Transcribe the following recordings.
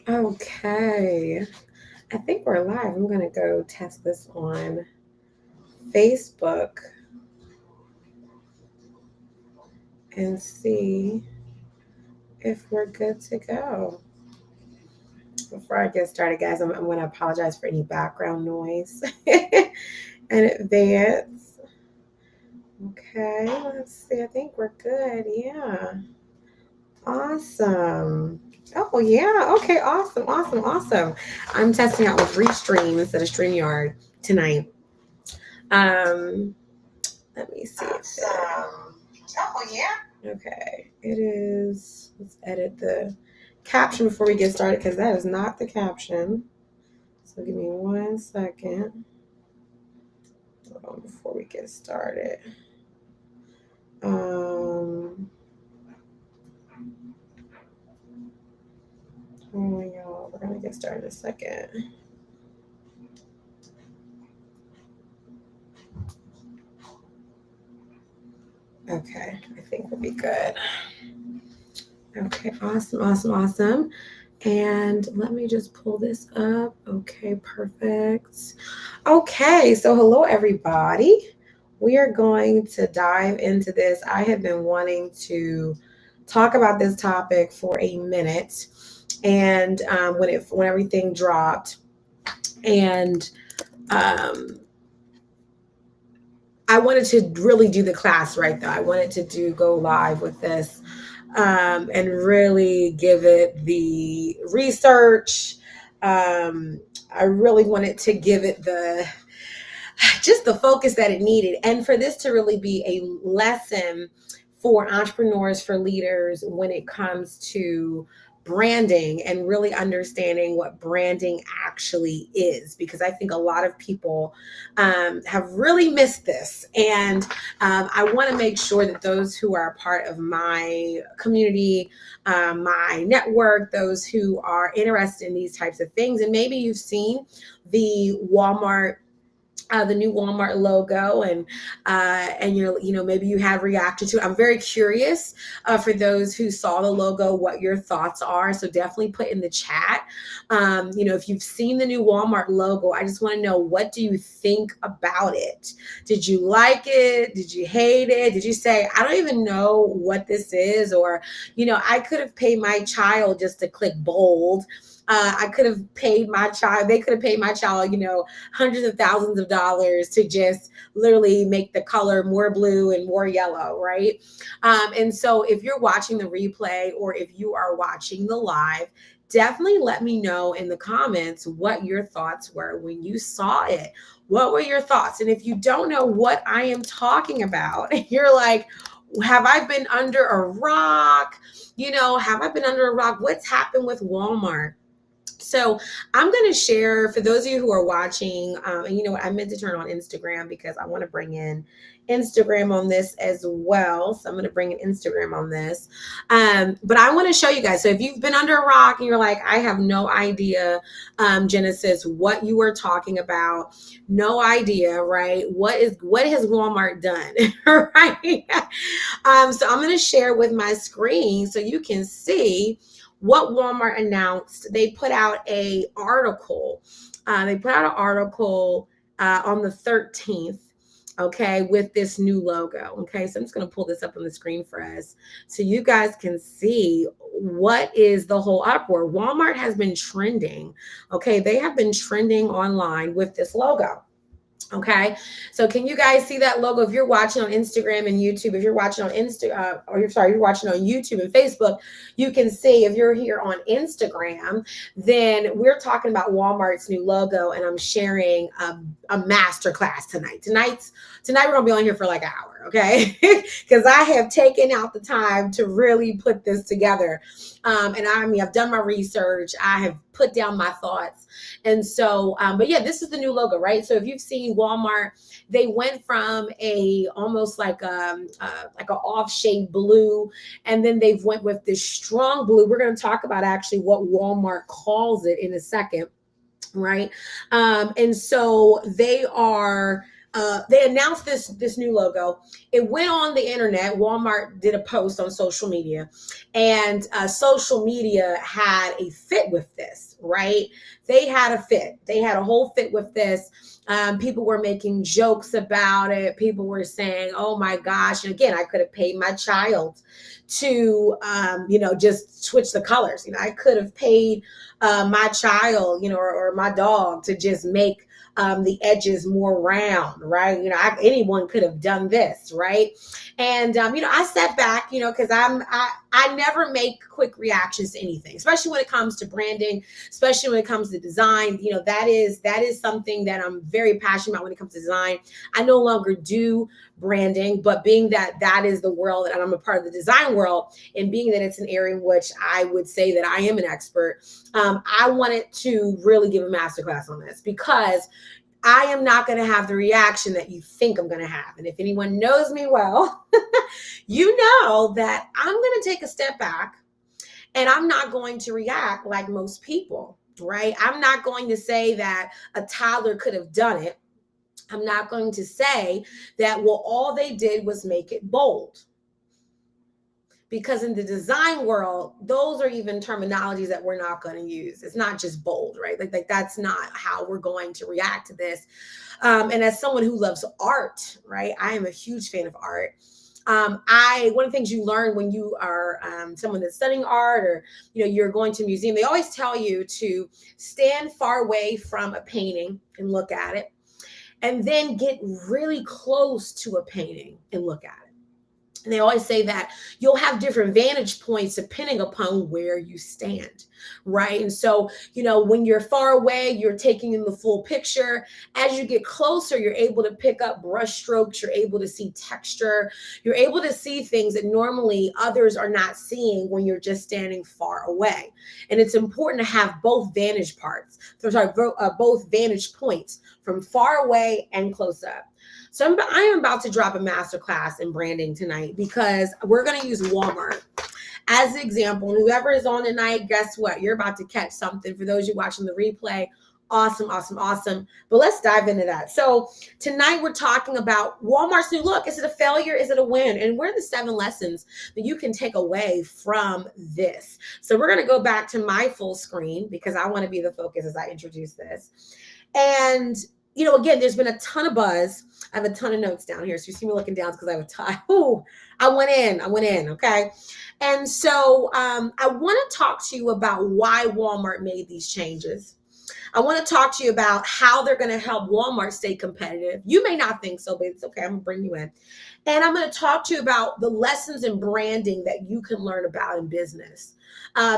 Okay, I think we're live. I'm going to go test this on Facebook and see if we're good to go. Before I get started, guys, I'm going to apologize for any background noise in advance. Okay, let's see. I think we're good. Yeah. Awesome. Oh, yeah. Okay, awesome. I'm testing out with Restream instead of StreamYard tonight. Um, Let me see. Oh, yeah. Okay. It is. Let's edit the caption before we get started because that is not the caption. So give me 1 second. Hold on before we get started. Oh, y'all, we're gonna get started in a second. Okay, I think we'll be good. Okay, awesome. And let me just pull this up. Okay, perfect. Okay, so hello, everybody. We are going to dive into this. I have been wanting to talk about this topic for a minute, and when everything dropped, and I wanted to really do the class right though. I wanted to go live with this and really give it the research. I really wanted to give it just the focus that it needed, and for this to really be a lesson for entrepreneurs, for leaders when it comes to branding and really understanding what branding actually is, because I think a lot of people have really missed this. And I want to make sure that those who are a part of my community, my network, those who are interested in these types of things, and maybe you've seen the new Walmart logo, and maybe you have reacted to it. I'm very curious for those who saw the logo, what your thoughts are. So definitely put in the chat. If you've seen the new Walmart logo, I just want to know, what do you think about it? Did you like it? Did you hate it? Did you say, I don't even know what this is? Or, I could have paid my child just to click bold. I could have paid my child, they could have paid my child, hundreds of thousands of dollars to just literally make the color more blue and more yellow, right? And so if you're watching the replay or if you are watching the live, definitely let me know in the comments what your thoughts were when you saw it. What were your thoughts? And if you don't know what I am talking about, you're like, have I been under a rock? Have I been under a rock? What's happened with Walmart? So I'm going to share, for those of you who are watching, and you know what, I meant to turn on Instagram because I want to bring in Instagram on this as well. So I'm going to bring in Instagram on this. But I want to show you guys. So if you've been under a rock and you're like, I have no idea, Genesis, what you were talking about, no idea, right? What has Walmart done, right? So I'm going to share with my screen so you can see what Walmart announced. They put out an article. On the 13th, okay, with this new logo. Okay, so I'm just going to pull this up on the screen for us so you guys can see what is the whole uproar. Walmart has been trending. Okay, they have been trending online with this logo. Okay, so can you guys see that logo? If you're watching on Instagram and YouTube, if you're watching on you're watching on YouTube and Facebook, you can see. If you're here on Instagram, then we're talking about Walmart's new logo, and I'm sharing a masterclass tonight. Tonight we're gonna be on here for like an hour, okay? Because I have taken out the time to really put this together, and I've done my research. I have put down my thoughts. And so, but yeah, this is the new logo, right? So if you've seen Walmart, they went from almost like a off shade blue, and then they've went with this strong blue. We're going to talk about actually what Walmart calls it in a second, right? And so they are They announced this new logo. It went on the internet. Walmart did a post on social media, and social media had a fit with this, right? They had a fit. They had a whole fit with this. People were making jokes about it. People were saying, "Oh my gosh!" And again, I could have paid my child to, just switch the colors. I could have paid my child, or my dog to just make the edges more round, right? Anyone could have done this, right? And I sat back, because I never make quick reactions to anything, especially when it comes to branding, especially when it comes to design. That is something that I'm very passionate about when it comes to design. I no longer do branding, but being that is the world, and I'm a part of the design world, and being that it's an area in which I would say that I am an expert, I wanted to really give a masterclass on this, because I am not going to have the reaction that you think I'm going to have. And if anyone knows me well, you know that I'm going to take a step back, and I'm not going to react like most people, right? I'm not going to say that a toddler could have done it. I'm not going to say that, well, all they did was make it bold. Because in the design world, those are even terminologies that we're not going to use. It's not just bold, right? Like that's not how we're going to react to this. And as someone who loves art, right, I am a huge fan of art. One of the things you learn when you are someone that's studying art, or you're going to a museum, they always tell you to stand far away from a painting and look at it, and then get really close to a painting and look at it. And they always say that you'll have different vantage points depending upon where you stand, right? And so, when you're far away, you're taking in the full picture. As you get closer, you're able to pick up brush strokes. You're able to see texture. You're able to see things that normally others are not seeing when you're just standing far away. And it's important to have both vantage points, from far away and close up. So I am about to drop a masterclass in branding tonight, because we're going to use Walmart as an example. And whoever is on tonight, guess what? You're about to catch something. For those of you watching the replay, awesome, awesome, awesome. But let's dive into that. So tonight we're talking about Walmart's new look. Is it a failure? Is it a win? And what are the 7 lessons that you can take away from this? So we're going to go back to my full screen, because I want to be the focus as I introduce this. And again, there's been a ton of buzz. I have a ton of notes down here. So you see me looking down because I have a tie. Oh, I went in. Okay. And so I want to talk to you about why Walmart made these changes. I want to talk to you about how they're going to help Walmart stay competitive. You may not think so, but it's okay. I'm going to bring you in. And I'm going to talk to you about the lessons in branding that you can learn about in business,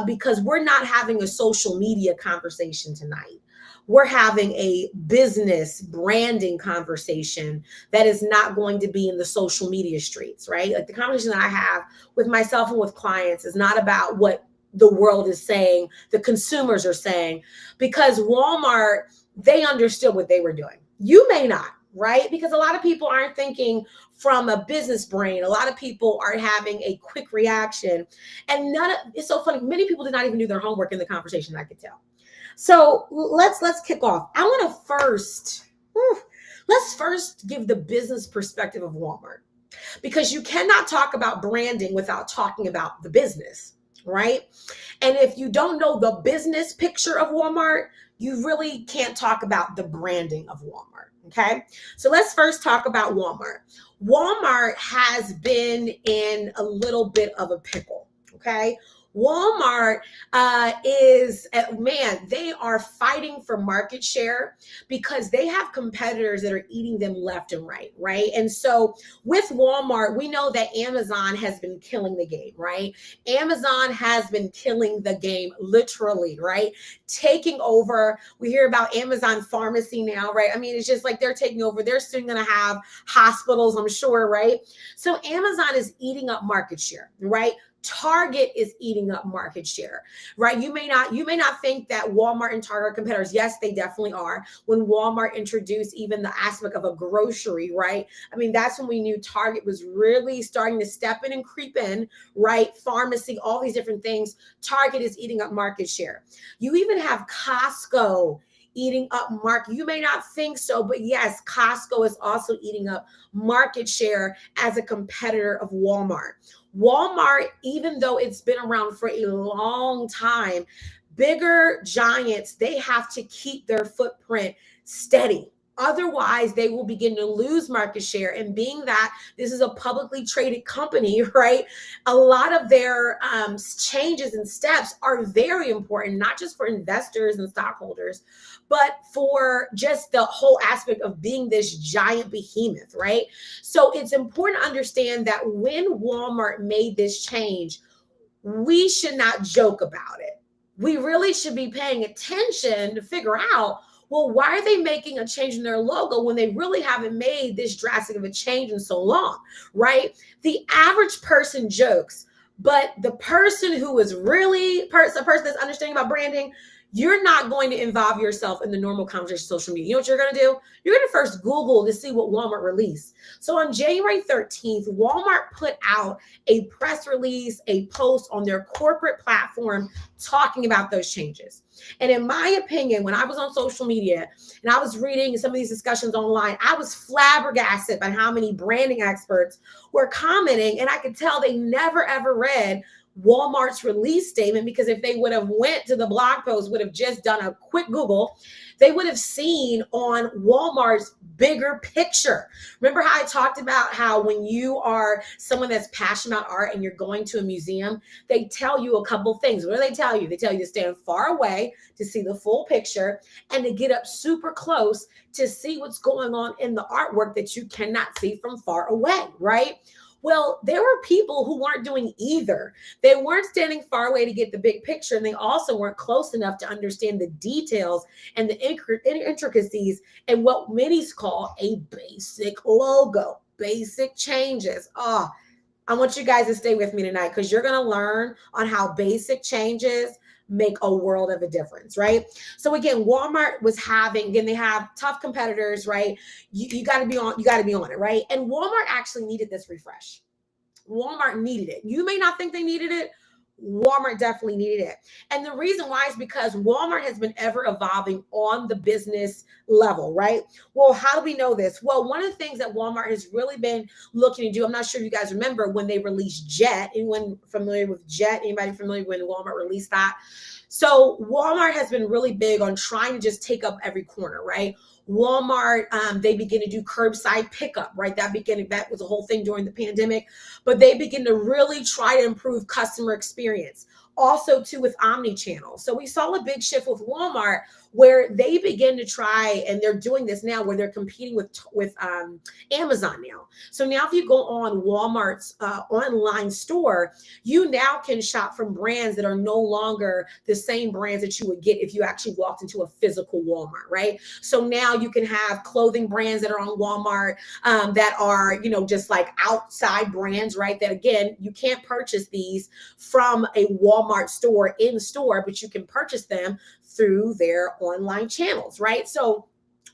because we're not having a social media conversation tonight. We're having a business branding conversation that is not going to be in the social media streets, right? Like the conversation that I have with myself and with clients is not about what the world is saying, the consumers are saying, because Walmart, they understood what they were doing. You may not, right? Because a lot of people aren't thinking from a business brain. A lot of people are having a quick reaction. And it's so funny. Many people did not even do their homework in the conversation, I could tell. So let's kick off. I want to let's first give the business perspective of Walmart, because you cannot talk about branding without talking about the business, right? And if you don't know the business picture of Walmart, you really can't talk about the branding of Walmart, okay? So let's first talk about Walmart. Walmart has been in a little bit of a pickle, okay? Walmart they are fighting for market share, because they have competitors that are eating them left and right, right? And so with Walmart, we know that Amazon has been killing the game, right? Amazon has been killing the game, literally, right? Taking over. We hear about Amazon Pharmacy now, right? I mean, it's just like they're taking over. They're soon going to have hospitals, I'm sure, right? So Amazon is eating up market share, right? Target is eating up market share, right? You may not think that Walmart and Target are competitors. Yes, they definitely are. When Walmart introduced even the aspect of a grocery, right? I mean, that's when we knew Target was really starting to step in and creep in, right? Pharmacy, all these different things. Target is eating up market share. You even have Costco eating up market. You may not think so, but yes, Costco is also eating up market share as a competitor of Walmart. Walmart, even though it's been around for a long time, bigger giants, they have to keep their footprint steady. Otherwise, they will begin to lose market share. And being that this is a publicly traded company, right? A lot of their changes and steps are very important, not just for investors and stockholders, but for just the whole aspect of being this giant behemoth, right? So it's important to understand that when Walmart made this change, we should not joke about it. We really should be paying attention to figure out, well, why are they making a change in their logo when they really haven't made this drastic of a change in so long, right? The average person jokes, but the person who is really a person that's understanding about branding, you're not going to involve yourself in the normal conversation of social media. You know what you're going to do? You're going to first Google to see what Walmart released. So on January 13th, Walmart put out a press release, a post on their corporate platform talking about those changes. And in my opinion, when I was on social media and I was reading some of these discussions online, I was flabbergasted by how many branding experts were commenting, and I could tell they never ever read Walmart's release statement, because if they would have went to the blog post, would have just done a quick Google, they would have seen on Walmart's bigger picture. Remember how I talked about how when you are someone that's passionate about art and you're going to a museum, they tell you a couple things. What do they tell you? They tell you to stand far away to see the full picture and to get up super close to see what's going on in the artwork that you cannot see from far away, right? Well, there were people who weren't doing either. They weren't standing far away to get the big picture, and they also weren't close enough to understand the details and the intricacies and what many call a basic logo, basic changes. Oh, I want you guys to stay with me tonight, because you're going to learn on how basic changes make a world of a difference, right? So again, Walmart was again, they have tough competitors, right? You got to be on it, right? And Walmart actually needed this refresh. Walmart needed it. You may not think they needed it. Walmart definitely needed it. And the reason why is because Walmart has been ever evolving on the business level, right? Well, how do we know this? Well, one of the things that Walmart has really been looking to do, I'm not sure if you guys remember when they released Jet. Anyone familiar with Jet? Anybody familiar when Walmart released that? So Walmart has been really big on trying to just take up every corner, right? Walmart, they begin to do curbside pickup, right? That was a whole thing during the pandemic, but they begin to really try to improve customer experience. Also, too, with omni-channel. So we saw a big shift with Walmart where they begin to try, and they're doing this now, where they're competing with Amazon now. So now if you go on Walmart's online store, you now can shop from brands that are no longer the same brands that you would get if you actually walked into a physical Walmart, right? So now you can have clothing brands that are on Walmart that are, just like outside brands, right? That again, you can't purchase these from a Walmart store in store, but you can purchase them through their online channels, right? So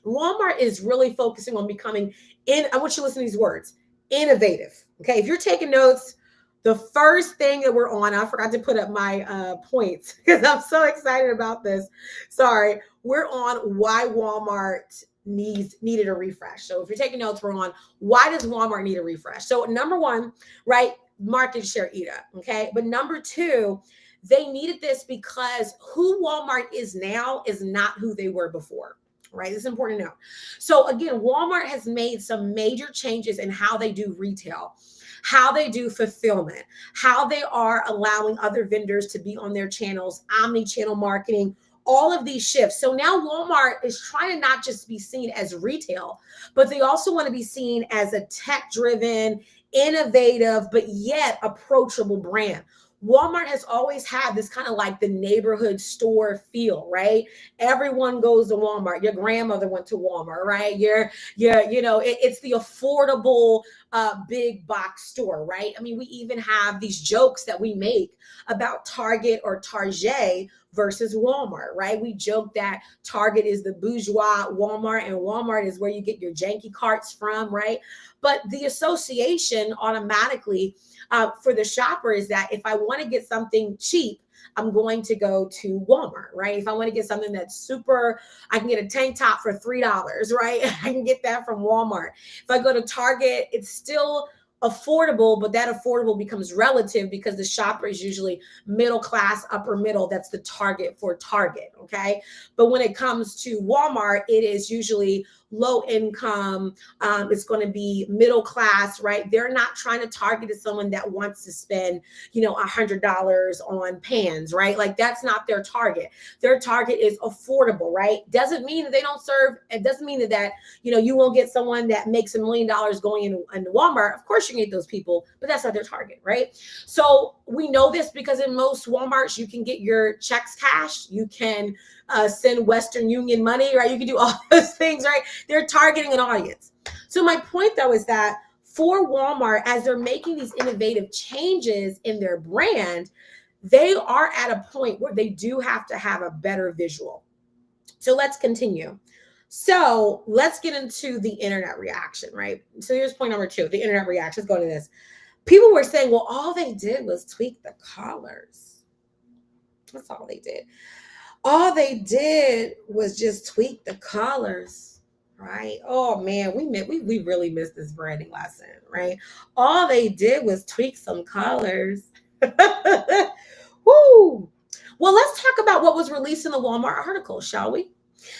Walmart is really focusing on becoming I want you to listen to these words, innovative. Okay, if you're taking notes, the first thing that we're on, I forgot to put up my points because I'm so excited about this. Sorry, we're on why Walmart needed a refresh. So if you're taking notes, we're on why does Walmart need a refresh? So number one, right, market share eat up. Okay, but number two, they needed this because who Walmart is now is not who they were before. Right? It's important to know. So again, Walmart has made some major changes in how they do retail, how they do fulfillment, how they are allowing other vendors to be on their channels, omni-channel marketing, all of these shifts. So now Walmart is trying to not just be seen as retail, but they also want to be seen as a tech-driven, innovative, but yet approachable brand. Walmart has always had this kind of like the neighborhood store feel, right? Everyone goes to Walmart. Your grandmother went to Walmart, right? It's the affordable big box store, right? I mean, we even have these jokes that we make about Target or Target versus Walmart, right? We joke that Target is the bourgeois Walmart and Walmart is where you get your janky carts from, right? But the association automatically for the shopper is that if I want to get something cheap, I'm going to go to Walmart, right? If I want to get something that's super, I can get a tank top for $3, right? I can get that from Walmart. If I go to Target, it's still affordable, but that affordable becomes relative because the shopper is usually middle class, upper middle. That's the target for Target, okay? But when it comes to Walmart, it is usually low income. It's going to be middle class, right? They're not trying to target someone that wants to spend, $100 on pans, right? Like that's not their target. Their target is affordable, right? Doesn't mean that they don't serve. It doesn't mean that you won't get someone that makes $1 million going into Walmart. Of course, you can get those people, but that's not their target, right? So we know this because in most Walmarts, you can get your checks cashed. You can send Western Union money, right? You can do all those things, right? They're targeting an audience. So my point though is that for Walmart, as they're making these innovative changes in their brand, they are at a point where they do have to have a better visual. So let's continue. So let's get into the internet reaction, right? So here's point number 2, the internet reaction. Let's go to this. People were saying, well, all they did was tweak the colors. That's all they did. All they did was just tweak the colors, right? Oh man, we really missed this branding lesson, right? All they did was tweak some colors. Woo! Well, let's talk about what was released in the Walmart article, shall we?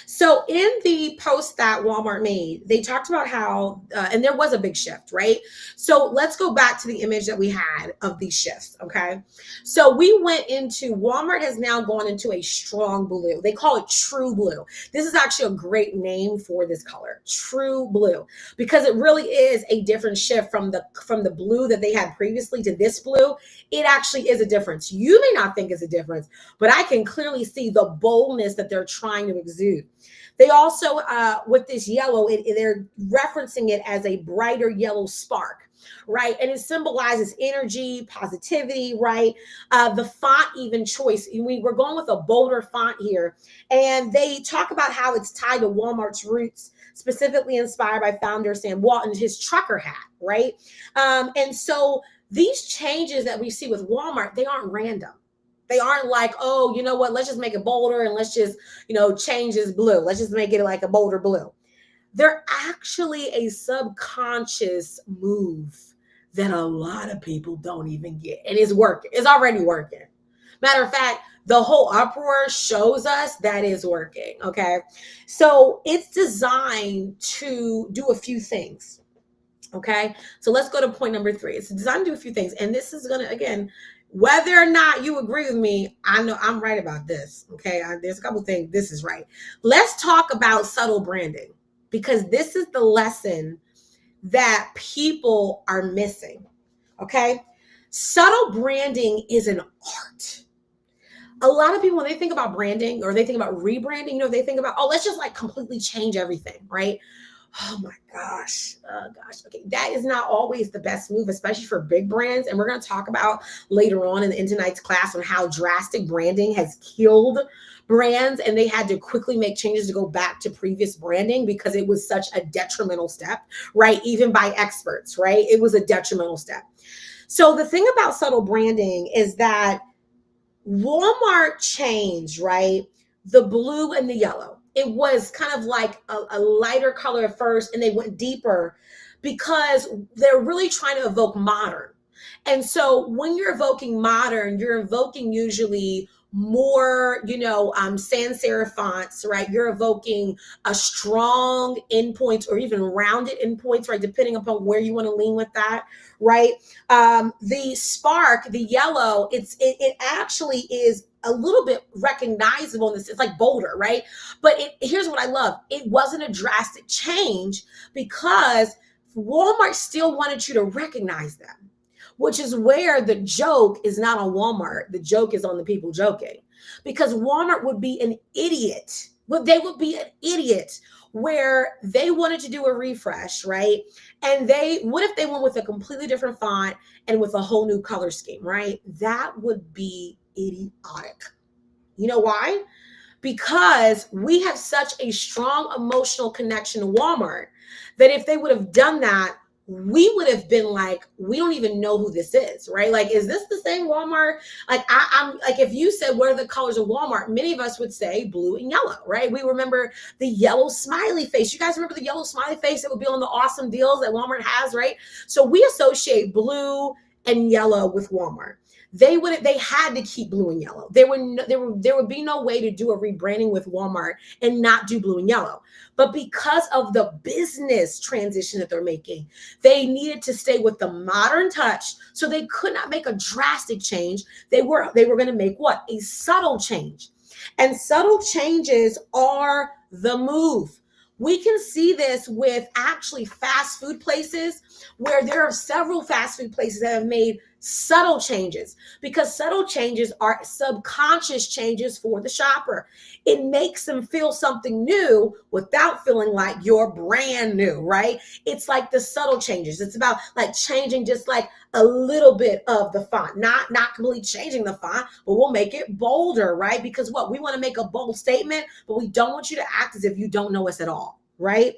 So in the post that Walmart made, they talked about how, and there was a big shift, right? So let's go back to the image that we had of these shifts, okay? So we went into, Walmart has now gone into a strong blue. They call it true blue. This is actually a great name for this color, true blue, because it really is a different shift from the blue that they had previously to this blue. It actually is a difference. You may not think it's a difference, but I can clearly see the boldness that they're trying to exude. They also, with this yellow, they're referencing it as a brighter yellow spark, right? And it symbolizes energy, positivity, right? The font even choice. We're going with a bolder font here. And they talk about how it's tied to Walmart's roots, specifically inspired by founder Sam Walton, his trucker hat, right? And so these changes that we see with Walmart, they aren't random. They aren't like, oh, you know what, let's just make it bolder and let's just, change this blue. Let's just make it like a bolder blue. They're actually a subconscious move that a lot of people don't even get. And it's working. It's already working. Matter of fact, the whole uproar shows us that is working, okay? So it's designed to do a few things, okay? So let's go to point number 3. It's designed to do a few things. And this is going to, again, whether or not you agree with me, I know I'm right about this. Okay. There's a couple things. This is right. Let's talk about subtle branding, because this is the lesson that people are missing. Okay. Subtle branding is an art. A lot of people, when they think about branding or they think about rebranding, they think about, let's just like completely change everything. Right. Oh my gosh. Okay. That is not always the best move, especially for big brands. And we're going to talk about later on in tonight's class on how drastic branding has killed brands, and they had to quickly make changes to go back to previous branding because it was such a detrimental step, right? Even by experts, right? It was a detrimental step. So the thing about subtle branding is that Walmart changed, right? The blue and the yellow. It was kind of like a lighter color at first, and they went deeper because they're really trying to evoke modern. And so when you're evoking modern, you're evoking usually more, sans serif fonts, right? You're evoking a strong endpoints or even rounded endpoints, right? Depending upon where you want to lean with that, right? The spark, the yellow, it actually is a little bit recognizable in this. It's like bolder, right? But here's what I love. It wasn't a drastic change because Walmart still wanted you to recognize them, which is where the joke is not on Walmart. The joke is on the people joking, because Walmart would be an idiot. They would be an idiot where they wanted to do a refresh, right? And what if they went with a completely different font and with a whole new color scheme, right? That would be idiotic. You know why? Because we have such a strong emotional connection to Walmart that if they would have done that, we would have been like, we don't even know who this is, right? Like, is this the same Walmart? Like, I'm like, if you said, what are the colors of Walmart? Many of us would say blue and yellow, right? We remember the yellow smiley face. You guys remember the yellow smiley face that would be on the awesome deals that Walmart has, right? So we associate blue and yellow with Walmart. They had to keep blue and yellow. There would be no way to do a rebranding with Walmart and not do blue and yellow. But because of the business transition that they're making, they needed to stay with the modern touch. So they could not make a drastic change. They were going to make what? A subtle change. And subtle changes are the move. We can see this with actually fast food places, where there are several fast food places that have made subtle changes, because subtle changes are subconscious changes for the shopper. It makes them feel something new without feeling like you're brand new, right? It's like the subtle changes. It's about like changing just like a little bit of the font, not completely changing the font, but we'll make it bolder, right? Because what we want to make a bold statement, but we don't want you to act as if you don't know us at all, right?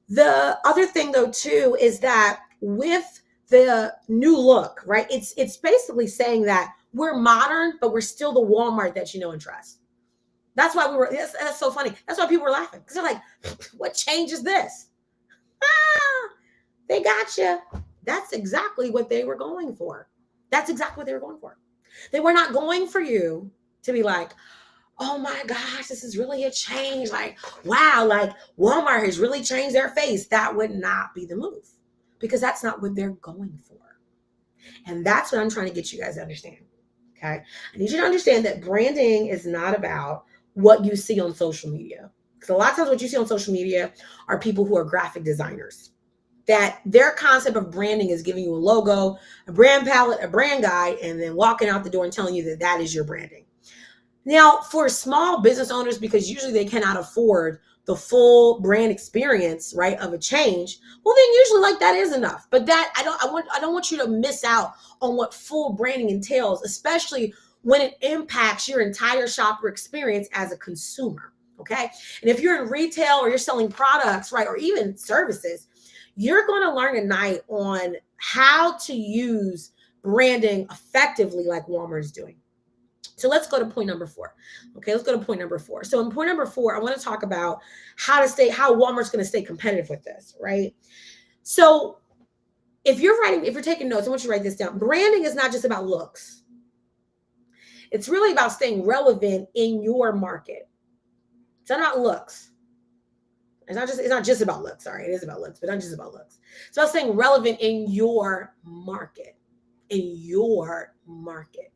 The other thing though too is that with the new look, right? It's basically saying that we're modern, but we're still the Walmart that you know and trust. That's why that's so funny. That's why people were laughing, because they're like, what change is this? Ah, they got you. That's exactly what they were going for. That's exactly what they were going for. They were not going for you to be like, oh my gosh, this is really a change. Like, wow, like Walmart has really changed their face. That would not be the move, because that's not what they're going for. And that's what I'm trying to get you guys to understand. Okay. I need you to understand that branding is not about what you see on social media. Because a lot of times what you see on social media are people who are graphic designers, that their concept of branding is giving you a logo, a brand palette, a brand guide, and then walking out the door and telling you that that is your branding. Now, for small business owners, because usually they cannot afford the full brand experience, right, of a change, well, then usually like that is enough. But that I don't want you to miss out on what full branding entails, especially when it impacts your entire shopper experience as a consumer. Okay. And if you're in retail or you're selling products, right, or even services, you're going to learn tonight on how to use branding effectively like Walmart is doing. So let's go to point number 4. Okay, let's go to point number 4. So in point number 4, I want to talk about how Walmart's going to stay competitive with this, right? So if you're taking notes, I want you to write this down. Branding is not just about looks. It's really about staying relevant in your market. It's not about looks. It's not just about looks. Sorry, it is about looks, but not just about looks. It's about staying relevant in your market. In your market.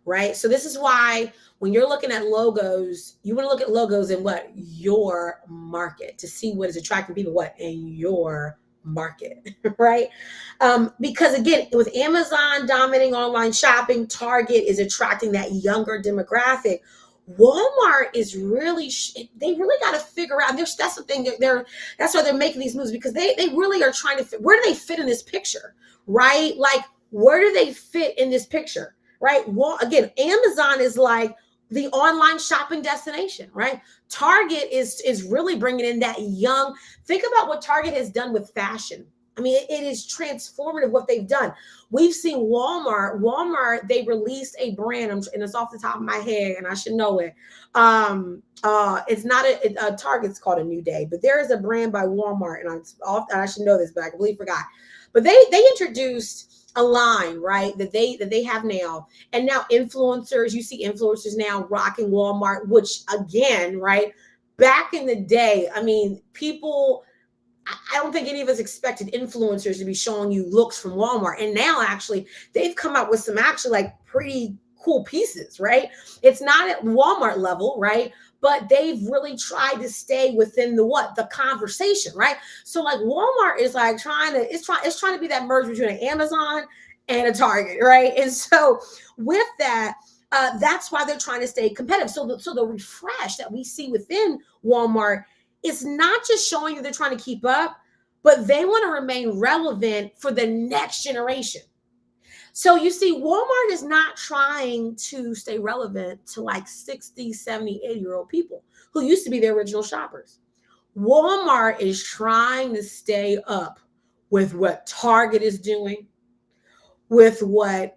Right? So this is why when you're looking at logos, you want to look at logos in what? Your market, to see what is attracting people, what? In your market, right? Because again, with Amazon dominating online shopping, Target is attracting that younger demographic. Walmart is really, they really got to figure out, that's the thing, that's why they're making these moves, because they really are trying to, where do they fit in this picture, right? Like, where do they fit in this picture? Right? Well, again, Amazon is like the online shopping destination, right? Target is really bringing in that young. Think about what Target has done with fashion. I mean, it is transformative what they've done. We've seen Walmart. They released a brand, and it's off the top of my head, and I should know it. It's not a Target's called A New Day, but there is a brand by Walmart, and I should know this, but I completely forgot. But they introduced a line, right, that they have now. And now influencers, you see influencers now rocking Walmart, which again, right, back in the day, I mean, I don't think any of us expected influencers to be showing you looks from Walmart. And now actually they've come out with some actually like pretty cool pieces, right? It's not at Walmart level, right? But they've really tried to stay within the conversation, right? So like Walmart is like trying to be that merge between an Amazon and a Target, right? And so with that, that's why they're trying to stay competitive. So the refresh that we see within Walmart is not just showing you they're trying to keep up, but they want to remain relevant for the next generation. So you see, Walmart is not trying to stay relevant to like 60, 70, 80-year-old people who used to be their original shoppers. Walmart is trying to stay up with what Target is doing, with what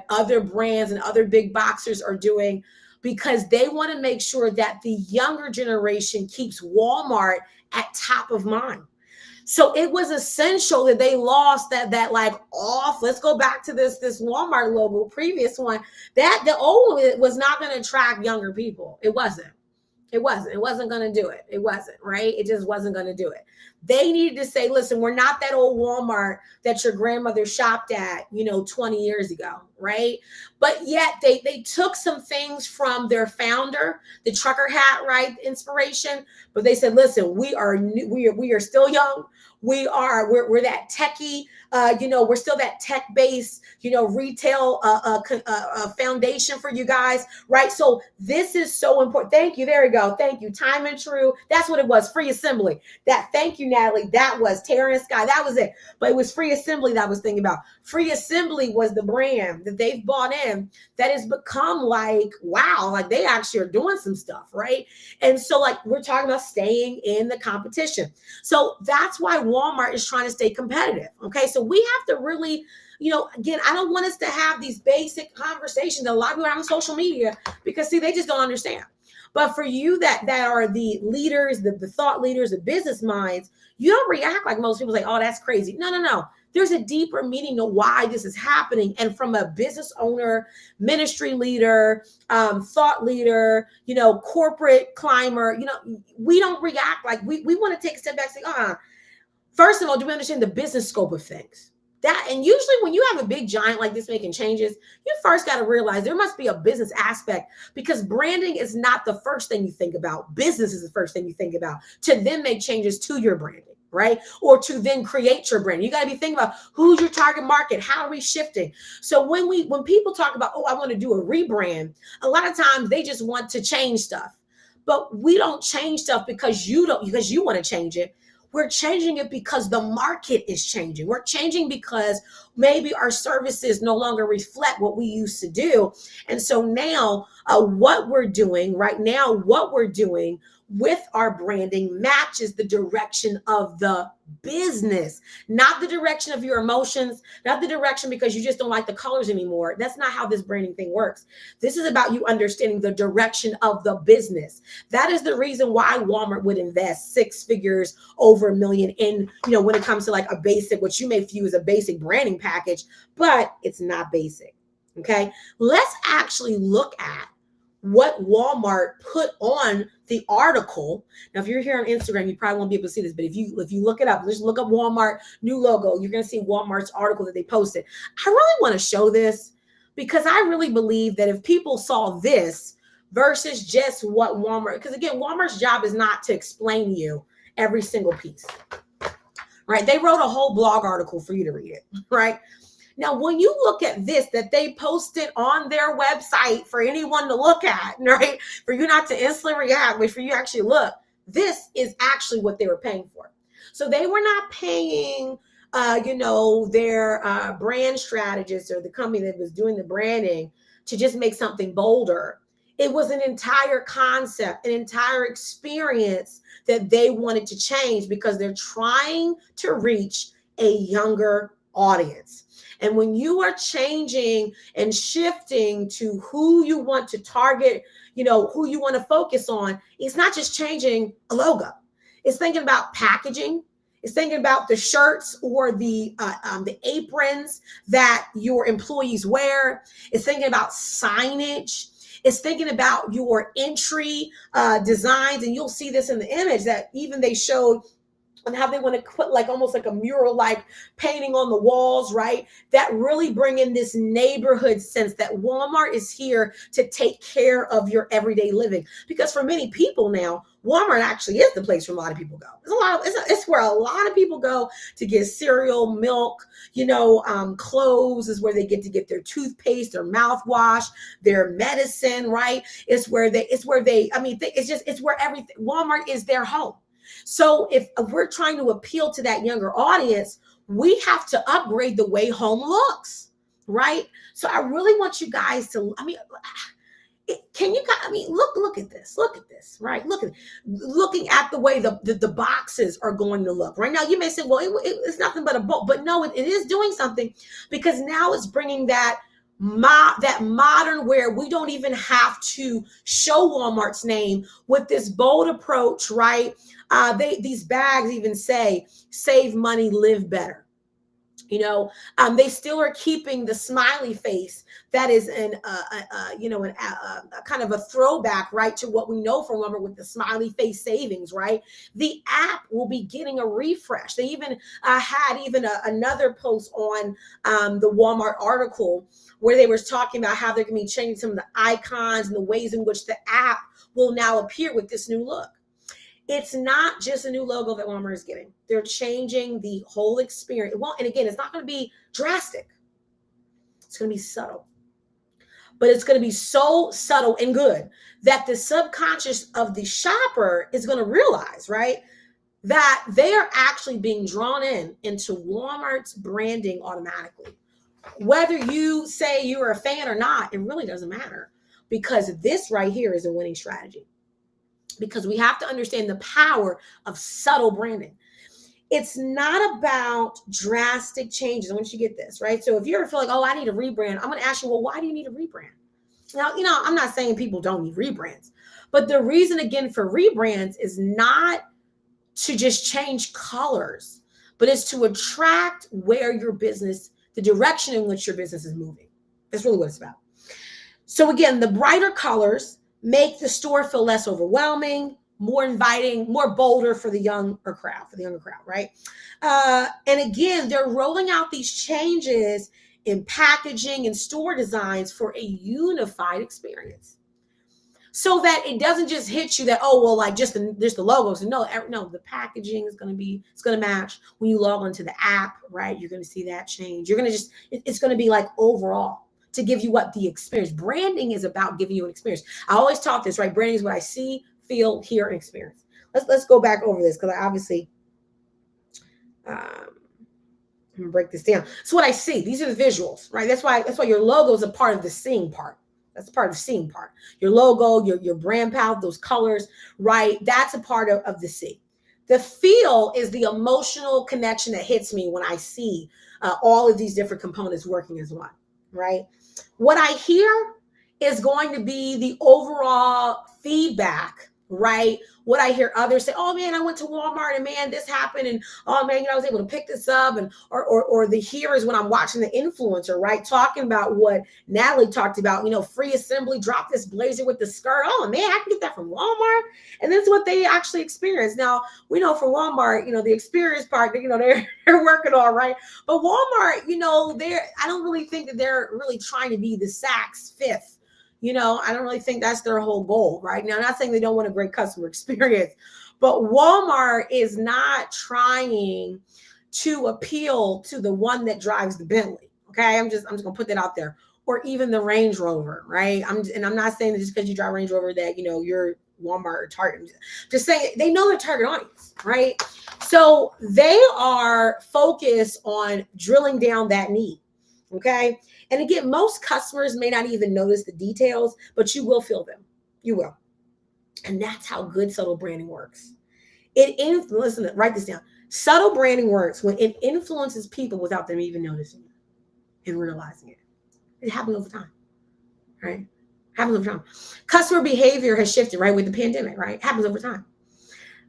other brands and other big boxers are doing, because they want to make sure that the younger generation keeps Walmart at top of mind. So it was essential that they lost that like off. Let's go back to this Walmart logo, previous one. That the old one was not going to attract younger people. It wasn't. It wasn't going to do it. It wasn't, right? It just wasn't going to do it. They needed to say, listen, we're not that old Walmart that your grandmother shopped at, 20 years ago, right? But yet they took some things from their founder, the trucker hat, right? Inspiration. But they said, listen, we are new, we are still young. We're that techie, we're still that tech-based, retail foundation for you guys, right? So this is so important. Thank you. There we go. Thank you. Time and True. That's what it was. Free Assembly. Thank you, Natalie. That was Terra and Sky. That was it. But it was Free Assembly that I was thinking about. Free Assembly was the brand that they've bought in that has become like, wow, like they actually are doing some stuff, right? And so like we're talking about staying in the competition. So that's why Walmart is trying to stay competitive. Okay. So we have to really, again, I don't want us to have these basic conversations that a lot of people have on social media because see, they just don't understand. But for you that are the leaders, the thought leaders, the business minds, you don't react like most people say, oh, that's crazy. No. There's a deeper meaning to why this is happening. And from a business owner, ministry leader, thought leader, corporate climber, we don't react like we want to take a step back and say, first of all, do we understand the business scope of things? And usually when you have a big giant like this making changes, you first got to realize there must be a business aspect because branding is not the first thing you think about. Business is the first thing you think about to then make changes to your branding, right? Or to then create your brand. You got to be thinking about who's your target market, how are we shifting? So when people talk about, I want to do a rebrand, a lot of times they just want to change stuff. But we don't change stuff because you want to change it. We're changing it because the market is changing. We're changing because maybe our services no longer reflect what we used to do. And so now what we're doing with our branding matches the direction of the business, not the direction of your emotions, not the direction because you just don't like the colors anymore. That's not how this branding thing works. This is about you understanding the direction of the business. That is the reason why Walmart would invest 6 figures over $1 million in, when it comes to like a basic, what you may view as a basic branding package, but it's not basic. Okay. Let's actually look at what Walmart put on the article. Now, if you're here on Instagram, you probably won't be able to see this, but if you look it up, just look up Walmart new logo, you're going to see Walmart's article that they posted. I really want to show this because I really believe that if people saw this versus just what Walmart, because again, Walmart's job is not to explain to you every single piece, right? They wrote a whole blog article for you to read it, right? Now, when you look at this, that they posted on their website for anyone to look at, right? For you not to instantly react, but for you to actually look, this is actually what they were paying for. So they were not paying, their brand strategist or the company that was doing the branding to just make something bolder. It was an entire concept, an entire experience that they wanted to change because they're trying to reach a younger audience. And when you are changing and shifting to who you want to target, who you want to focus on, it's not just changing a logo. It's thinking about packaging. It's thinking about the shirts or the aprons that your employees wear. It's thinking about signage. It's thinking about your entry designs. And you'll see this in the image that even they showed and how they want to put like almost like a mural like painting on the walls, right? That really bring in this neighborhood sense that Walmart is here to take care of your everyday living. Because for many people now, Walmart actually is the place where a lot of people go. It's where a lot of people go to get cereal, milk, clothes is where they get their toothpaste, their mouthwash, their medicine, right? It's where everything, Walmart is their home. So if we're trying to appeal to that younger audience, we have to upgrade the way home looks, right? So I really want you guys to, Can you guys, I mean, look at this. Look at this, right? Looking at the way the boxes are going to look. Right now, you may say, well, it's nothing but a bolt. But no, it is doing something, because now it's bringing that modern, where we don't even have to show Walmart's name with this bold approach, right? These bags even say, save money, live better. They still are keeping the smiley face. That is a kind of a throwback, right, to what we know from Walmart with the smiley face savings, right? The app will be getting a refresh. They even had another post on the Walmart article where they were talking about how they're going to be changing some of the icons and the ways in which the app will now appear with this new look. It's not just a new logo that Walmart is getting. They're changing the whole experience. Well, and again, it's not going to be drastic. It's going to be subtle. But it's going to be so subtle and good that the subconscious of the shopper is going to realize, right, that they are actually being drawn into Walmart's branding automatically. Whether you say you're a fan or not, it really doesn't matter, because this right here is a winning strategy. Because we have to understand the power of subtle branding. It's not about drastic changes. I want you to get this, right? So if you ever feel like, oh, I need a rebrand, I'm going to ask you, well, why do you need a rebrand? Now, I'm not saying people don't need rebrands, but the reason, again, for rebrands is not to just change colors, but it's to attract where your business, the direction in which your business is moving. That's really what it's about. So again, the brighter colors make the store feel less overwhelming, more inviting, more bolder for the younger crowd, right? And again, they're rolling out these changes in packaging and store designs for a unified experience, so that it doesn't just hit you that, oh, well, like just the logos. No, the packaging is going to match. When you log onto the app, right, you're going to see that change. It's going to be like overall, to give you what the experience. Branding is about giving you an experience. I always talk this, right? Branding is what I see, feel, hear, and experience. Let's go back over this, because I obviously, I'm gonna break this down. So what I see, these are the visuals, right? That's why your logo is a part of the seeing part. That's part of the seeing part. Your logo, your brand palette, those colors, right? That's a part of the see. The feel is the emotional connection that hits me when I see all of these different components working as one, right? What I hear is going to be the overall feedback, right? What I hear others say, oh man, I went to Walmart and man, this happened, and oh man, I was able to pick this up, and or the here is when I'm watching the influencer, right, talking about what Natalie talked about, free assembly, drop this blazer with the skirt. Oh man, I can get that from Walmart, and this is what they actually experience. Now we know from Walmart, the experience part, they're working on, right? But Walmart, I don't really think that they're really trying to be the Saks Fifth. I don't really think that's their whole goal, right? Now, I'm not saying they don't want a great customer experience, but Walmart is not trying to appeal to the one that drives the Bentley. Okay. I'm just gonna put that out there, or even the Range Rover, right? I'm not saying that just because you drive Range Rover that, you're Walmart or Target. Just saying they know their target audience, right? So they are focused on drilling down that need. Okay. And again, most customers may not even notice the details, but you will feel them. You will. And that's how good subtle branding works. Listen, write this down. Subtle branding works when it influences people without them even noticing it and realizing it. It happens over time, right? Happens over time. Customer behavior has shifted, right, with the pandemic, right? Happens over time.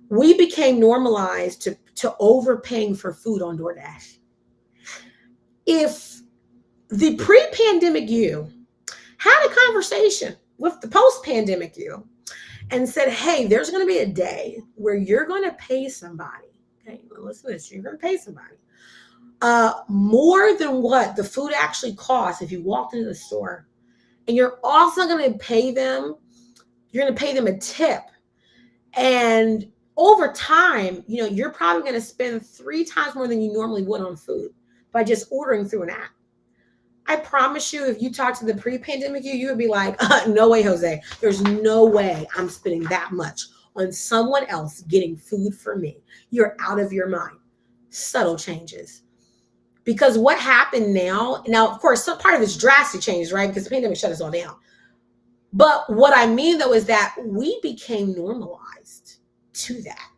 We became normalized to overpaying for food on DoorDash. If the pre-pandemic you had a conversation with the post-pandemic you and said, hey, there's going to be a day where you're going to pay somebody. Okay, listen to this. You're going to pay somebody more than what the food actually costs if you walked into the store. And you're also going to pay them. You're going to pay them a tip. And over time, you're probably going to spend 3 times more than you normally would on food by just ordering through an app. I promise you, if you talk to the pre-pandemic you would be like, no way, Jose. There's no way I'm spending that much on someone else getting food for me. You're out of your mind. Subtle changes. Because what happened now, of course, some part of it's drastic changes, right? Because the pandemic shut us all down. But what I mean though is that we became normalized to that,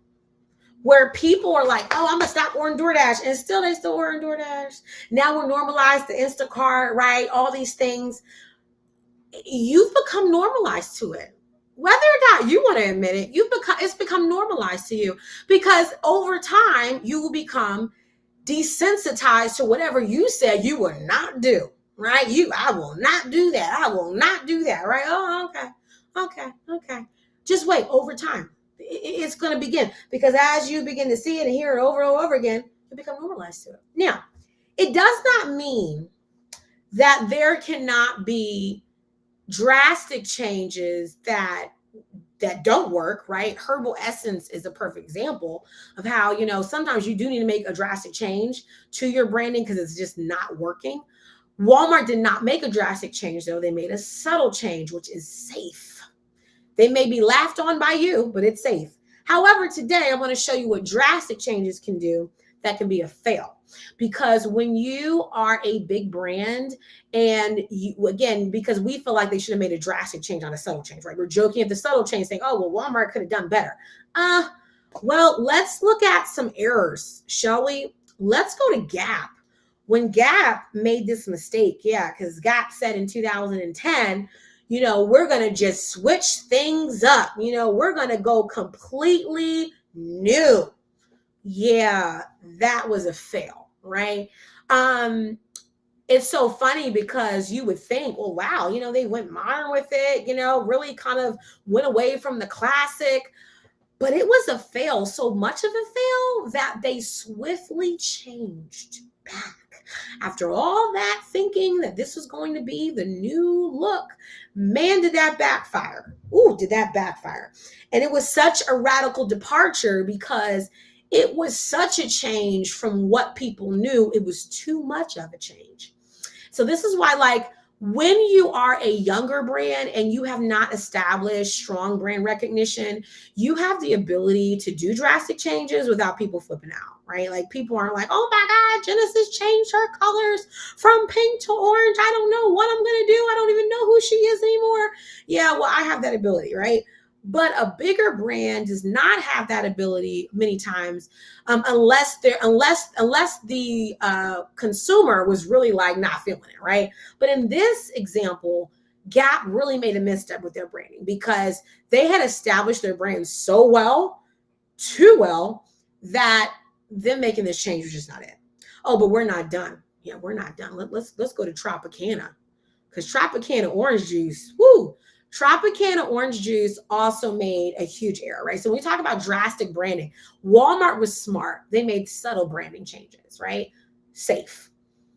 where people are like, oh, I'm gonna stop ordering DoorDash, and still they still ordering DoorDash. Now we're normalized to Instacart, right? All these things. You've become normalized to it. Whether or not you want to admit it, it's become normalized to you, because over time you will become desensitized to whatever you said you would not do, right? I will not do that. I will not do that, right? Oh, okay. Okay. Just wait. Over time, it's going to begin, because as you begin to see it and hear it over and over again, you become normalized to it. Now, it does not mean that there cannot be drastic changes that don't work, right? Herbal essence is a perfect example of how, sometimes you do need to make a drastic change to your branding because it's just not working. Walmart did not make a drastic change, though. They made a subtle change, which is safe. They may be laughed on by you, but it's safe. However, today I'm going to show you what drastic changes can do that can be a fail. Because when you are a big brand, and again, because we feel like they should have made a drastic change on a subtle change, right? We're joking at the subtle change, saying, oh, well, Walmart could have done better. Well, let's look at some errors, shall we? Let's go to Gap. When Gap made this mistake, because Gap said in 2010, we're going to just switch things up. We're going to go completely new. Yeah, that was a fail, right? It's so funny because you would think, well, wow, they went modern with it, really kind of went away from the classic, but it was a fail. So much of a fail that they swiftly changed back. After all that thinking that this was going to be the new look, man, did that backfire. Did that backfire. And it was such a radical departure because it was such a change from what people knew. It was too much of a change. So this is why, when you are a younger brand and you have not established strong brand recognition, you have the ability to do drastic changes without people flipping out, right? Like, people aren't like, oh my God, Genesis changed her colors from pink to orange. I don't know what I'm going to do. I don't even know who she is anymore. Yeah, well, I have that ability, right? But a bigger brand does not have that ability many times, unless the consumer was really not feeling it, right? But in this example, Gap really made a misstep with their branding because they had established their brand so well, too well, that them making this change was just not it. Oh, but we're not done. Yeah, we're not done. Let's go to Tropicana, because Tropicana orange juice, woo! Tropicana orange juice also made a huge error, right? So when we talk about drastic branding, Walmart was smart. They made subtle branding changes, right? Safe.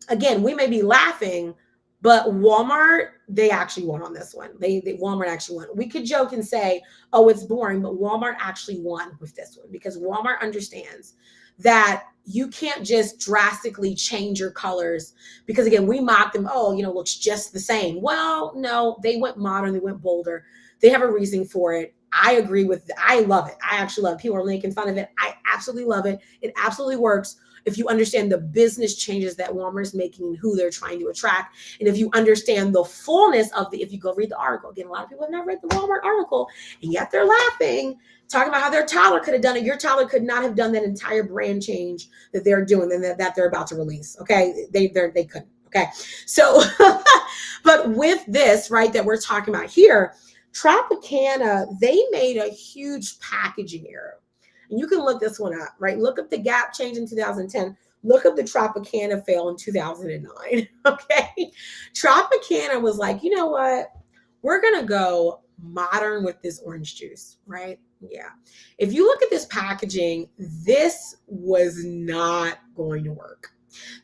Again, we may be laughing, but Walmart, they actually won on this one. Walmart actually won. We could joke and say, oh, it's boring, but Walmart actually won with this one because Walmart understands that you can't just drastically change your colors, because again, we mock them. Oh, looks just the same. Well, no, they went modern. They went bolder. They have a reason for it. I agree with it. I love it. I actually love it. People are making fun of it. I absolutely love it. It absolutely works if you understand the business changes that Walmart is making and who they're trying to attract. And if you understand the fullness of if you go read the article. Again, a lot of people have not read the Walmart article, and yet they're laughing, talking about how their toddler could have done it. Your toddler could not have done that entire brand change that they're doing and that they're about to release. Okay. They couldn't. Okay. So, but with this, right, that we're talking about here, Tropicana, they made a huge packaging error. And you can look this one up, right? Look up the Gap change in 2010. Look up the Tropicana fail in 2009. Okay. Tropicana was like, you know what? We're going to go modern with this orange juice, right? Yeah. If you look at this packaging, this was not going to work.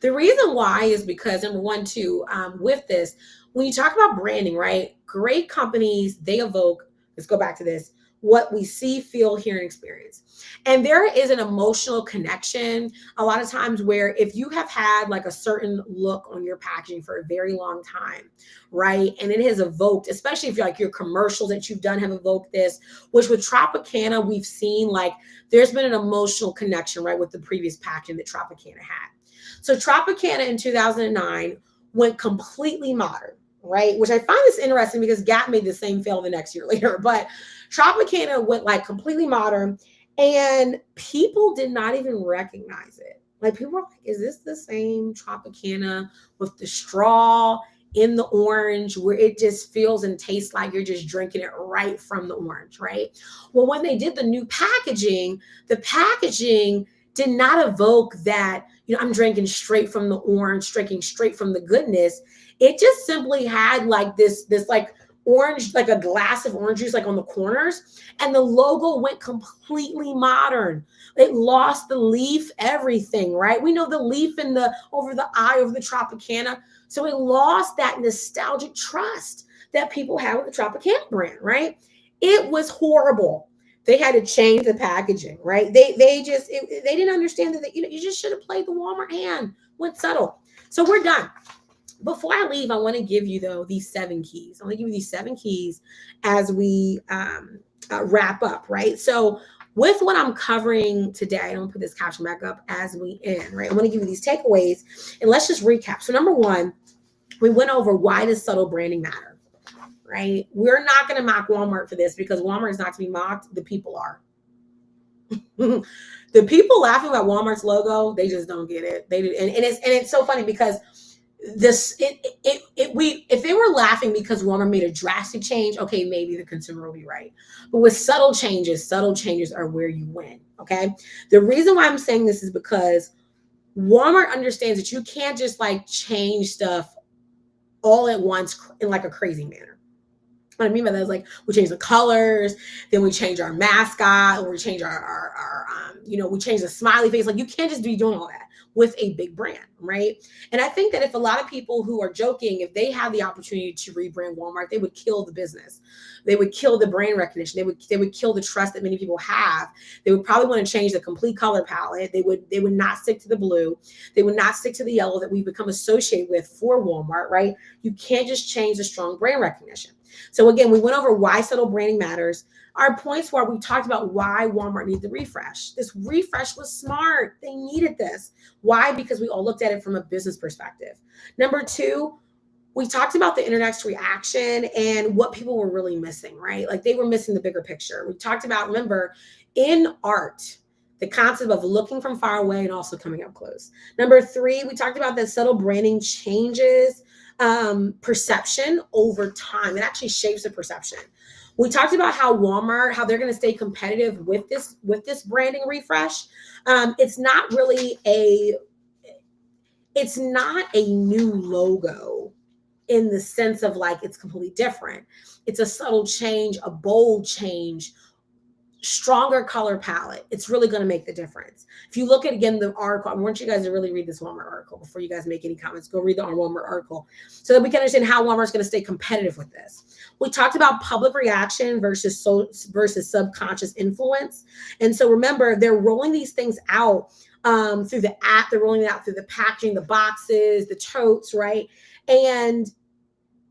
The reason why is because, number one, too, with this, when you talk about branding, right? Great companies, they evoke, let's go back to this, what we see, feel, hear, and experience. And there is an emotional connection a lot of times where if you have had a certain look on your packaging for a very long time, right? And it has evoked, especially if you're your commercials that you've done have evoked this, which with Tropicana, we've seen there's been an emotional connection, right, with the previous packaging that Tropicana had. So Tropicana in 2009 went completely modern. right? Which I find this interesting because Gap made the same fail the next year later. But Tropicana went like completely modern, and people did not even recognize it. Like people were like, "Is this the same Tropicana with the straw in the orange, where it just feels and tastes like you're just drinking it right from the orange?" Right? Well, when they did the new packaging, the packaging did not evoke that. I'm drinking straight from the orange, drinking straight from the goodness. It just simply had like this like orange, like a glass of orange juice like on the corners, and the logo went completely modern. It lost the leaf, everything, right? We know the leaf in the over the eye over the Tropicana. So it lost that nostalgic trust that people have with the Tropicana brand, right? It was horrible. They had to change the packaging, right? They didn't understand that you just should have played the Walmart hand, went subtle. So we're done. Before I leave, I want to give you though these 7 keys. I want to give you these 7 keys as we wrap up, right? So with what I'm covering today, I'm gonna put this caption back up as we end, right? I'm gonna give you these takeaways, and let's just recap. So number 1, we went over why does subtle branding matter, right? We're not gonna mock Walmart for this because Walmart is not to be mocked. The people are. The people laughing about Walmart's logo, they just don't get it. They do, and it's so funny because if they were laughing because Walmart made a drastic change, okay, maybe the consumer will be right. But with subtle changes are where you win. Okay. The reason why I'm saying this is because Walmart understands that you can't just like change stuff all at once in like a crazy manner. What I mean by that is like we change the colors, then we change our mascot, or we change our we change the smiley face. Like you can't just be doing all that with a big brand, right? And I think that if a lot of people who are joking, if they had the opportunity to rebrand Walmart, they would kill the business. They would kill the brand recognition. They would kill the trust that many people have. They would probably want to change the complete color palette. They would not stick to the blue. They would not stick to the yellow that we've become associated with for Walmart, right? You can't just change the strong brand recognition. So again, we went over why subtle branding matters. Our points were we talked about why Walmart needed the refresh. This refresh was smart. They needed this. Why? Because we all looked at it from a business perspective. Number 2, we talked about the internet's reaction and what people were really missing, right? Like they were missing the bigger picture. We talked about, remember, in art, the concept of looking from far away and also coming up close. Number 3, we talked about that subtle branding changes perception over time. It actually shapes the perception. We talked about how Walmart, how they're going to stay competitive with this branding refresh. It's not a new logo in the sense of like it's completely different. It's a subtle change, a bold change, stronger color palette. It's really going to make the difference. If you look at, again, the article, I want you guys to really read this Walmart article before you guys make any comments. Go read the Walmart article so that we can understand how Walmart's going to stay competitive with this. We talked about public reaction versus subconscious influence. And so remember, they're rolling these things out through the app. They're rolling it out through the packaging, the boxes, the totes, right? And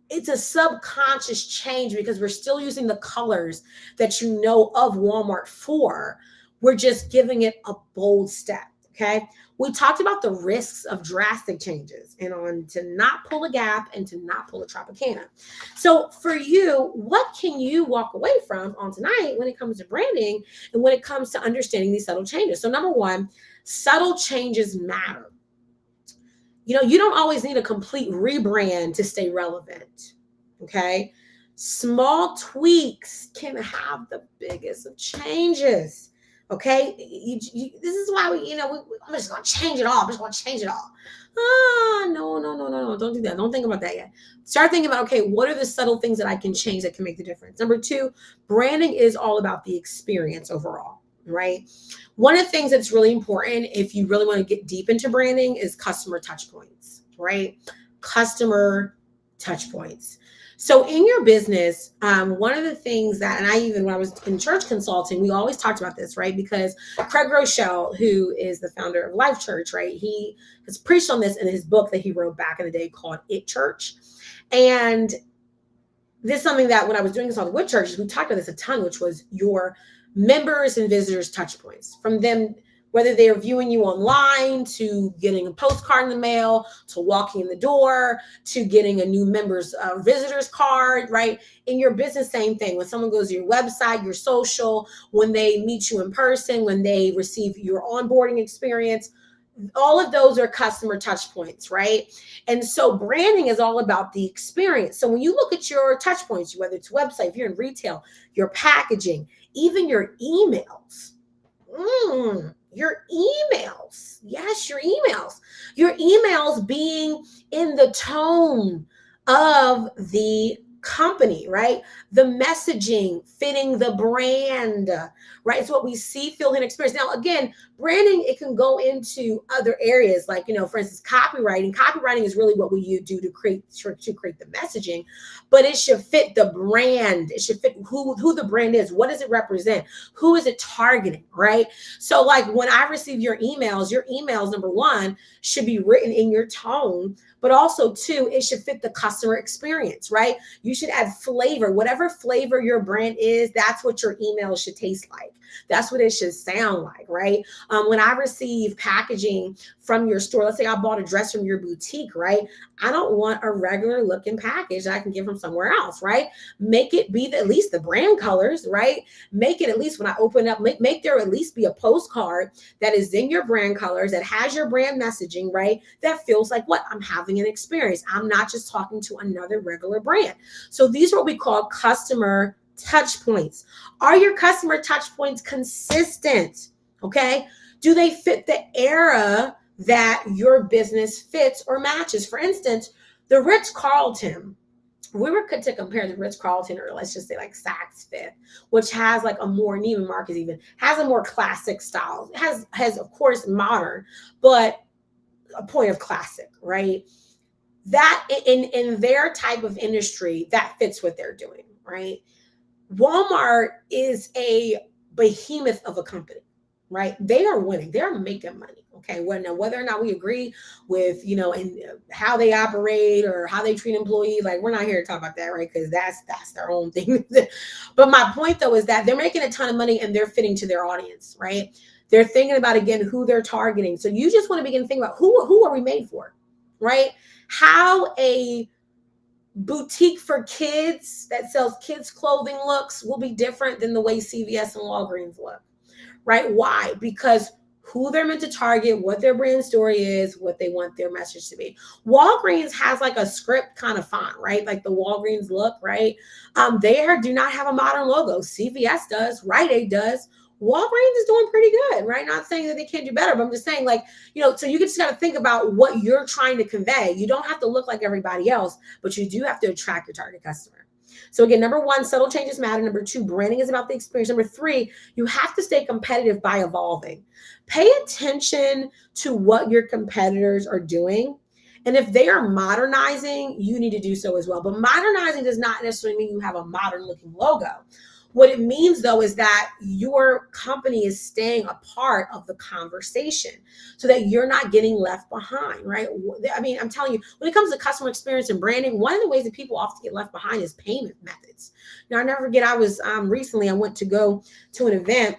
it's a subconscious change because we're still using the colors that you know of Walmart for. We're just giving it a bold step. Okay. We talked about the risks of drastic changes and on to not pull a Gap and to not pull a Tropicana. So for you, what can you walk away from on tonight when it comes to branding and when it comes to understanding these subtle changes? So number 1, subtle changes matter. You don't always need a complete rebrand to stay relevant. Okay. Small tweaks can have the biggest of changes. Okay. This is why I'm just going to change it all. I'm just going to change it all. No. Don't do that. Don't think about that yet. Start thinking about, okay, what are the subtle things that I can change that can make the difference? Number 2, branding is all about the experience overall. Right. One of the things that's really important if you really want to get deep into branding is customer touch points, right? Customer touch points. So in your business, one of the things that, and I even when I was in church consulting, we always talked about this, right? Because Craig Rochelle, who is the founder of Life Church, right? He has preached on this in his book that he wrote back in the day called It Church. And this is something that when I was doing consulting with churches, we talked about this a ton, which was your members and visitors touch points, from them Whether they're viewing you online, to getting a postcard in the mail, to walking in the door, to getting a new member's visitors card, right? In your business, same thing. When someone goes to your website, your social, when they meet you in person, when they receive your onboarding experience, all of those are customer touch points, right? And so branding is all about the experience. So when you look at your touch points, whether it's website, if you're in retail, your packaging, even your emails, your emails. Yes, your emails. Your emails being in the tone of the company, right? The messaging fitting the brand, right? It's what we see, feel, and experience. Now, again, branding, it can go into other areas, like, for instance, copywriting. Copywriting is really what we do to create the messaging, but it should fit the brand. It should fit who the brand is. What does it represent? Who is it targeting, right? So like when I receive your emails, number one, should be written in your tone, but also two, it should fit the customer experience, right? You should add flavor. Whatever flavor your brand is, that's what your email should taste like. That's what it should sound like, right? When I receive packaging from your store, let's say I bought a dress from your boutique, right? I don't want a regular looking package that I can get from somewhere else, right? Make it be at least the brand colors, right? Make it at least when I open up, make there at least be a postcard that is in your brand colors, that has your brand messaging, right? That feels like what? I'm having an experience. I'm not just talking to another regular brand. So these are what we call customer touch points. Are your customer touch points consistent? Okay. Do they fit the era that your business fits or matches? For instance, the Ritz-Carlton, we were to compare the Ritz-Carlton, or let's just say like Saks Fifth, which has like a more, Neiman Marcus even has a more classic style. It has of course modern, but a point of classic, right? That in their type of industry, that fits what they're doing, right? Walmart is a behemoth of a company, right? They are winning. They're making money. Okay. Whether or not we agree with, and how they operate or how they treat employees, like we're not here to talk about that, right? Because that's their own thing. But my point though is that they're making a ton of money and they're fitting to their audience, right? They're thinking about again who they're targeting. So you just want to begin to think about who are we made for, right? How a boutique for kids that sells kids clothing looks will be different than the way CVS and Walgreens look, right? Why? Because who they're meant to target, what their brand story is, what they want their message to be. Walgreens has like a script kind of font, right? Like the Walgreens look, right? Do not have a modern logo. CVS does, Rite Aid does. Walgreens is doing pretty good, right? Not saying that they can't do better, but I'm just saying, like, so you just got to think about what you're trying to convey. You don't have to look like everybody else, but you do have to attract your target customer. So again, number one, subtle changes matter. Number two, branding is about the experience. Number three, you have to stay competitive by evolving. Pay attention to what your competitors are doing. And if they are modernizing, you need to do so as well. But modernizing does not necessarily mean you have a modern looking logo. What it means, though, is that your company is staying a part of the conversation so that you're not getting left behind, right? I mean, I'm telling you, when it comes to customer experience and branding, one of the ways that people often get left behind is payment methods. Now, I never forget, I was recently, I went to go to an event.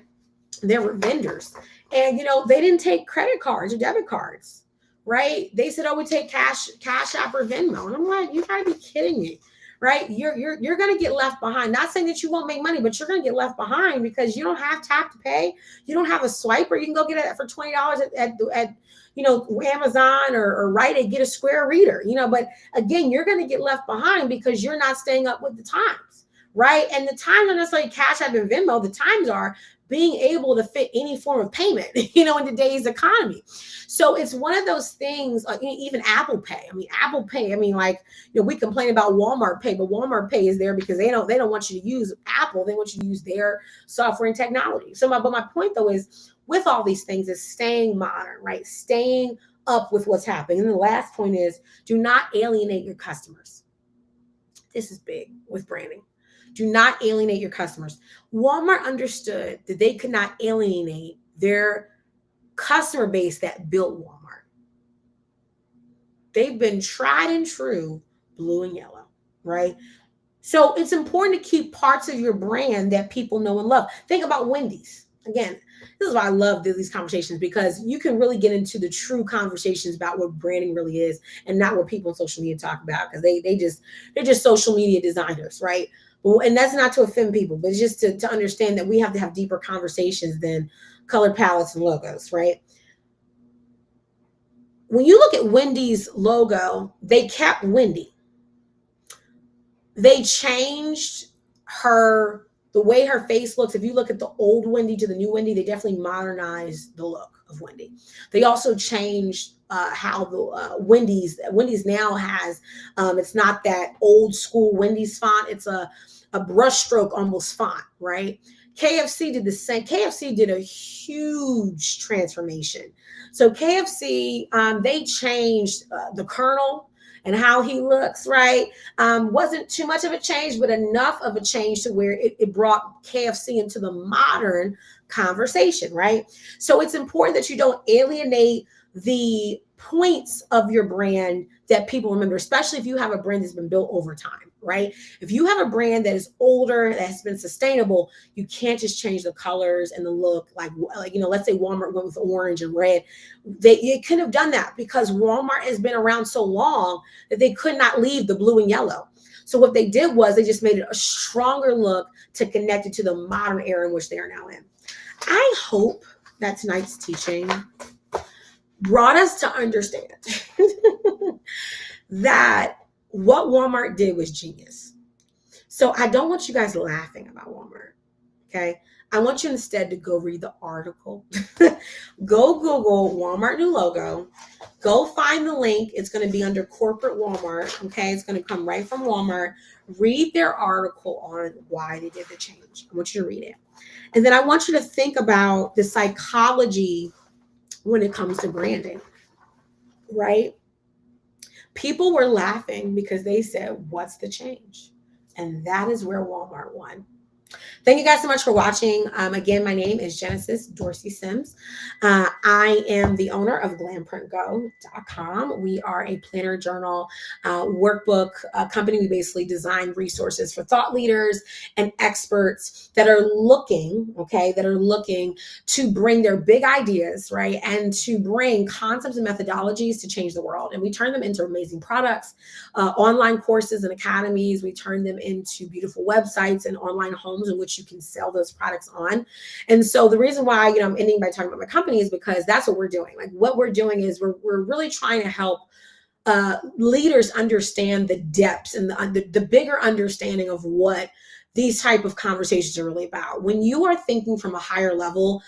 There were vendors, and they didn't take credit cards or debit cards, right? They said, "Oh, we take Cash App or Venmo," and I'm like, "You gotta be kidding me." Right? You're going to get left behind. Not saying that you won't make money, but you're going to get left behind because you don't have tap to pay. You don't have a swipe, or you can go get it for $20 at Amazon or Rite Aid, get a Square reader, but again, you're going to get left behind because you're not staying up with the times, right? And the times aren't necessarily Cash App and Venmo. The times are being able to fit any form of payment, in today's economy. So it's one of those things, even Apple Pay. Apple Pay, we complain about Walmart Pay, but Walmart Pay is there because they don't want you to use Apple. They want you to use their software and technology. But my point though is with all these things is staying modern, right? Staying up with what's happening. And the last point is do not alienate your customers. This is big with branding. Do not alienate your customers. Walmart understood that they could not alienate their customer base that built Walmart. They've been tried and true, blue and yellow, right? So it's important to keep parts of your brand that people know and love. Think about Wendy's. Again, this is why I love these conversations, because you can really get into the true conversations about what branding really is, and not what people on social media talk about, because they're just social media designers, right? And that's not to offend people, but it's just to understand that we have to have deeper conversations than color palettes and logos, right? When you look at Wendy's logo, they kept Wendy. They changed her, the way her face looks. If you look at the old Wendy to the new Wendy, they definitely modernized the look of Wendy. They also changed how the Wendy's now has, it's not that old school Wendy's font. It's a brushstroke almost font, right? KFC did the same. KFC did a huge transformation. So KFC, they changed the Colonel and how he looks, right? Wasn't too much of a change, but enough of a change to where it brought KFC into the modern conversation, right? So it's important that you don't alienate the points of your brand that people remember, especially if you have a brand that's been built over time, right? If you have a brand that is older, that has been sustainable, you can't just change the colors and the look. Like let's say Walmart went with orange and red. They couldn't have done that because Walmart has been around so long that they could not leave the blue and yellow. So what they did was they just made it a stronger look to connect it to the modern era in which they are now in. I hope that tonight's teaching brought us to understand that what Walmart did was genius. So I don't want you guys laughing about Walmart, okay? I want you instead to go read the article. Go Google Walmart new logo. Go find the link. It's going to be under corporate Walmart, okay? It's going to come right from Walmart. Read their article on why they did the change. I want you to read it. And then I want you to think about the psychology when it comes to branding, right? People were laughing because they said, what's the change? And that is where Walmart won. Thank you guys so much for watching. Again, my name is Genesis Dorsey Sims. I am the owner of glamprintgo.com. We are a planner journal workbook company. We basically design resources for thought leaders and experts that are looking, to bring their big ideas, right? And to bring concepts and methodologies to change the world. And we turn them into amazing products, online courses and academies. We turn them into beautiful websites and online homes in which you can sell those products on. And so the reason why, I'm ending by talking about my company is because that's what we're doing. Like what we're doing is we're really trying to help leaders understand the depths and the bigger understanding of what these type of conversations are really about. When you are thinking from a higher level,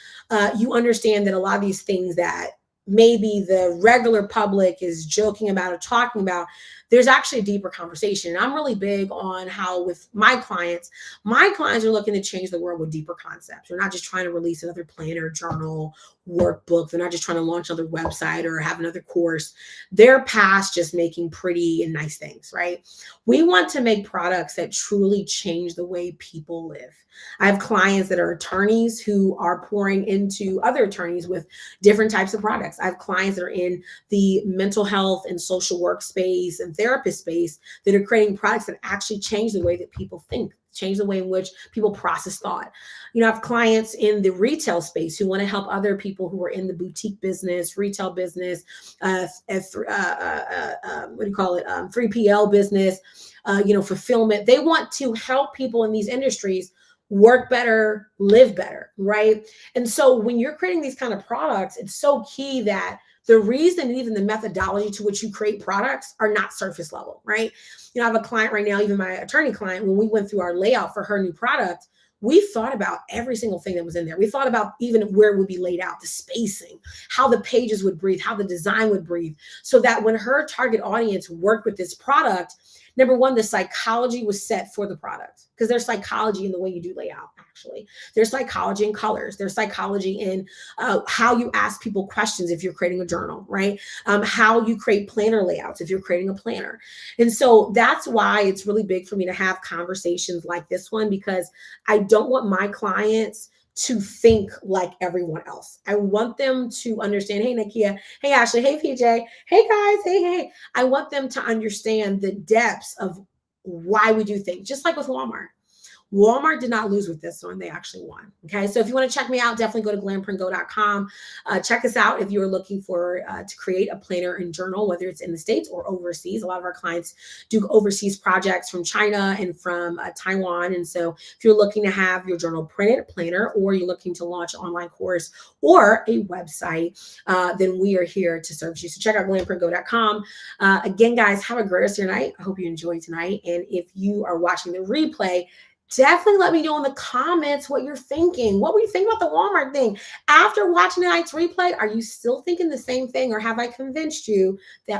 you understand that a lot of these things that maybe the regular public is joking about or talking about, there's actually a deeper conversation. And I'm really big on how with my clients are looking to change the world with deeper concepts. They're not just trying to release another planner, journal, workbook. They're not just trying to launch another website or have another course. They're past just making pretty and nice things, right? We want to make products that truly change the way people live. I have clients that are attorneys who are pouring into other attorneys with different types of products. I have clients that are in the mental health and social work space and therapist space that are creating products that actually change the way that people think, change the way in which people process thought. I have clients in the retail space who want to help other people who are in the boutique business, retail business, 3PL business, fulfillment. They want to help people in these industries work better, live better, right? And so when you're creating these kind of products, it's so key that the reason and even the methodology to which you create products are not surface level, right? I have a client right now, even my attorney client, when we went through our layout for her new product, we thought about every single thing that was in there. We thought about even where it would be laid out, the spacing, how the pages would breathe, how the design would breathe, so that when her target audience worked with this product, number one, the psychology was set for the product, because there's psychology in the way you do layout, actually. There's psychology in colors. There's psychology in how you ask people questions if you're creating a journal, right? How you create planner layouts if you're creating a planner. And so that's why it's really big for me to have conversations like this one, because I don't want my clients to think like everyone else. I want them to understand, hey, Nakia, hey, Ashley, hey, PJ, hey, guys, hey. I want them to understand the depths of why we do things, just like with Walmart. Walmart did not lose with this one. They actually won. Okay. So if you want to check me out, definitely go to glamprintgo.com. Check us out if you're looking for to create a planner and journal, whether it's in the States or overseas. A lot of our clients do overseas projects from China and from Taiwan. And so if you're looking to have your journal printed, planner, or you're looking to launch an online course or a website, then we are here to serve you. So check out glamprintgo.com. Again, guys, have a great rest of your night. I hope you enjoyed tonight. And if you are watching the replay, definitely let me know in the comments what you're thinking. What were you thinking about the Walmart thing? After watching tonight's replay, are you still thinking the same thing, or have I convinced you that